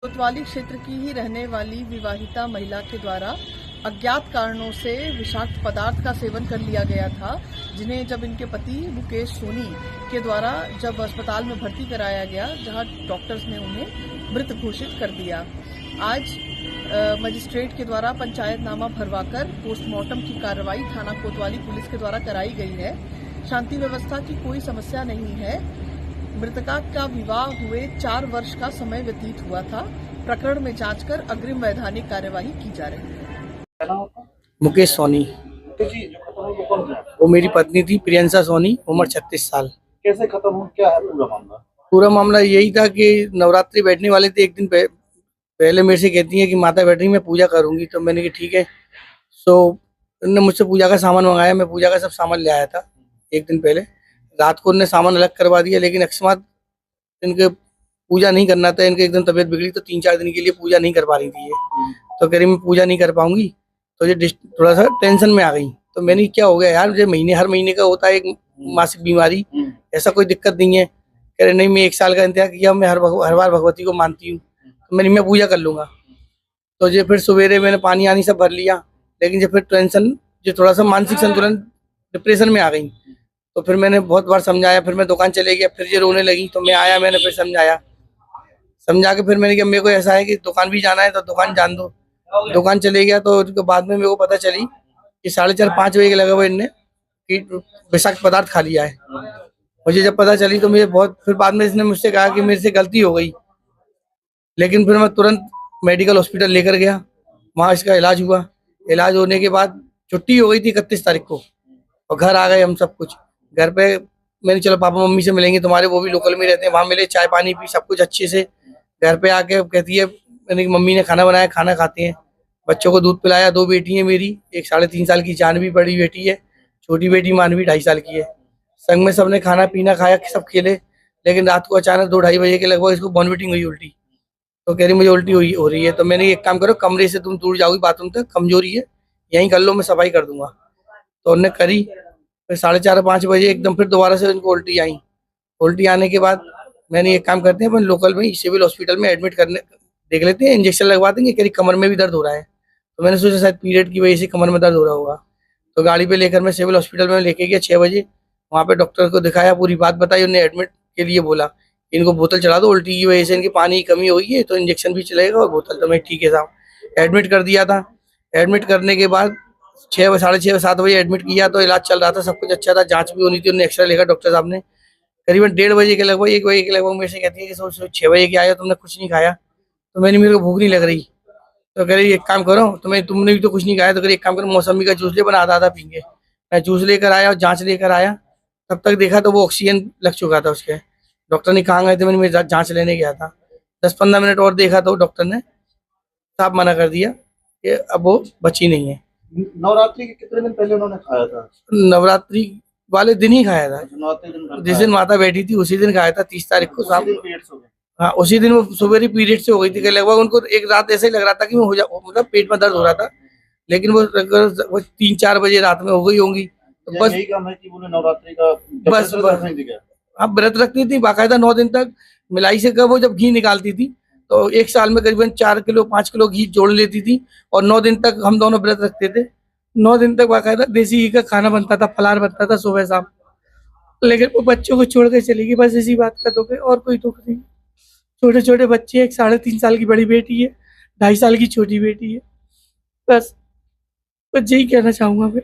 कोतवाली क्षेत्र की ही रहने वाली विवाहिता महिला के द्वारा अज्ञात कारणों से विषाक्त पदार्थ का सेवन कर लिया गया था, जिन्हें जब इनके पति मुकेश सोनी के द्वारा जब अस्पताल में भर्ती कराया गया, जहां डॉक्टर्स ने उन्हें मृत घोषित कर दिया। आज मजिस्ट्रेट के द्वारा पंचायतनामा भरवाकर पोस्टमार्टम की कार्रवाई थाना कोतवाली पुलिस के द्वारा कराई गई है। शांति व्यवस्था की कोई समस्या नहीं है। मृतका का विवाह हुए 4 वर्ष का समय व्यतीत हुआ था। प्रकरण में जांच कर अग्रिम वैधानिक कार्यवाही की जा रही है। मुकेश सोनी, वो मेरी पत्नी थी प्रियंका सोनी, उम्र 36 साल। कैसे खत्म हो, क्या है पूरा मामला? पूरा मामला यही था कि नवरात्रि बैठने वाले थे। एक दिन पहले मेरे से कहती है कि माता बैठ रही, मैं पूजा करूंगी। तो मैंने कहा ठीक है। सो उन्होंने मुझसे पूजा का सामान मंगाया। मैं पूजा का सब सामान ले आया था एक दिन पहले। रात को उन्होंने सामान अलग करवा दिया, लेकिन अकस्मात इनके पूजा नहीं करना था। इनके एकदम तबीयत बिगड़ी, तो 3-4 दिन के लिए पूजा नहीं कर पा रही थी ये। तो कह रही मैं पूजा नहीं कर पाऊंगी, तो ये थोड़ा सा टेंशन में आ गई। तो मैंने क्या हो गया यार, ये हर महीने का होता है एक मासिक बीमारी, ऐसा कोई दिक्कत नहीं है। कह रहे नहीं, मैं 1 साल का इंतजार किया, मैं हर बार भगवती को मानती हूँ, तो मैं पूजा कर लूंगा। तो ये फिर सवेरे मैंने पानी आनी सब भर लिया, लेकिन जो फिर टेंशन, जो थोड़ा सा मानसिक संतुलन, डिप्रेशन में आ गई। तो फिर मैंने बहुत बार समझाया, फिर मैं दुकान चले गया, फिर ये रोने लगी। तो मैं आया, मैंने फिर समझा के फिर मैंने कहा मेरे को ऐसा है कि दुकान भी जाना है, तो दुकान जान दो। दुकान चले गया। तो उसके बाद में मेरे को पता चली कि 4:30-5 बजे के लगे हुए इनने विषाक्त पदार्थ खा लिया है। मुझे जब पता चली तो मुझे बहुत, फिर बाद में इसने मुझसे कहा कि मेरे से गलती हो गई। लेकिन फिर मैं तुरंत मेडिकल हॉस्पिटल लेकर गया, वहाँ इसका इलाज हुआ। इलाज होने के बाद छुट्टी हो गई थी 31 तारीख को, और घर आ गए हम सब कुछ। घर पे मैंने चलो पापा मम्मी से मिलेंगे तुम्हारे, वो भी लोकल में रहते हैं, वहाँ मिले, चाय पानी पी, सब कुछ अच्छे से। घर पे आके कहती है मैंने मम्मी ने खाना बनाया, खाना खाते हैं। बच्चों को दूध पिलाया। 2 बेटी है मेरी, एक 3.5 साल की जानवी बड़ी बेटी है, छोटी बेटी मानवी 2.5 साल की है। संग में सबने खाना पीना खाया, सब खेले। लेकिन रात को अचानक 2-2:30 बजे के लगभग इसको वॉमिटिंग हुई, उल्टी। तो कह रही मुझे उल्टी हो रही है। तो मैंने एक काम करो, कमरे से तुम दूर जाओगी बाथरूम तक, कमजोरी है, यहीं कर लो, मैं सफाई कर दूंगा। तो उन्होंने करी। फिर 4:30-5 बजे एकदम फिर दोबारा से इनको उल्टी आई। उल्टी आने के बाद मैंने एक काम करते हैं, अपन लोकल में सिविल हॉस्पिटल में एडमिट करने देख लेते हैं, इंजेक्शन लगवा देंगे। कह रही कमर में भी दर्द हो रहा है। तो मैंने सोचा शायद पीरियड की वजह से कमर में दर्द हो रहा होगा। तो गाड़ी पे लेकर मैं सिविल हॉस्पिटल में लेके गया 6 बजे। वहाँ पे डॉक्टर को दिखाया, पूरी बात बताई। उन्हें एडमिट के लिए बोला, इनको बोतल चढ़ा दो, उल्टी की वजह से इनकी पानी की कमी हो गई है, तो इंजेक्शन भी चलेगा और बोतल। तो मैं ठीक है साहब। एडमिट कर दिया था। एडमिट करने के बाद 6-6:30-7 बजे एडमिट किया। तो इलाज चल रहा था, सब कुछ अच्छा था, जांच भी होनी थी। उन्होंने एक्सरे लेकर डॉक्टर साहब ने करीबन 1:30 बजे के लगभग, 1 बजे के लगभग मेरे से कहती है कि 6 बजे के आया, तुमने कुछ नहीं खाया। तो मेरे को भूख नहीं लग रही। तो कह रही एक काम करो, तुमने भी तो कुछ नहीं खाया, तो कह रही एक काम करो, मौसमी का जूस ले, बना आधा पीएंगे। मैं जूस लेकर आया और जांच लेकर आया। तब तक देखा तो वो ऑक्सीजन लग चुका था उसके। डॉक्टर ने कहाँ गए थे, मैं जांच लेने गया था। 10-15 मिनट और देखा तो डॉक्टर ने साफ मना कर दिया कि अब वो बची नहीं है। नवरात्रि के कितने दिन पहले उन्होंने खाया था? नवरात्रि वाले दिन ही खाया था, नवरात्रि दिन जिस दिन माता बैठी थी उसी दिन खाया था, 30 तारीख को शाम। पीरियड्स हो गए। हाँ, उसी दिन वो सुबह पीरियड से हो गई थी कि लगभग उनको एक रात ऐसे ही लग रहा था कि हो जा, मतलब पेट में दर्द हो रहा था। लेकिन वो 3-4 बजे रात में हो गई होंगी। तो बस यही काम है कि बोले नवरात्रि का बस अब व्रत रखती थी बाकायदा 9 दिन तक। मिलाई से कब वो जब घी निकालती थी, तो 1 साल में करीबन 4 किलो 5 किलो घी जोड़ लेती थी। और 9 दिन तक हम दोनों व्रत रखते थे। 9 दिन तक बाकायदा देसी घी का खाना बनता था, फलार बनता था सुबह शाम। लेकिन वो बच्चों को छोड़ के चली गई, बस इसी बात का दुख है, और कोई दुख नहीं। छोटे छोटे बच्चे, एक 3.5 साल की बड़ी बेटी है, 2.5 साल की छोटी बेटी है। बस यही कहना चाहूंगा मैं।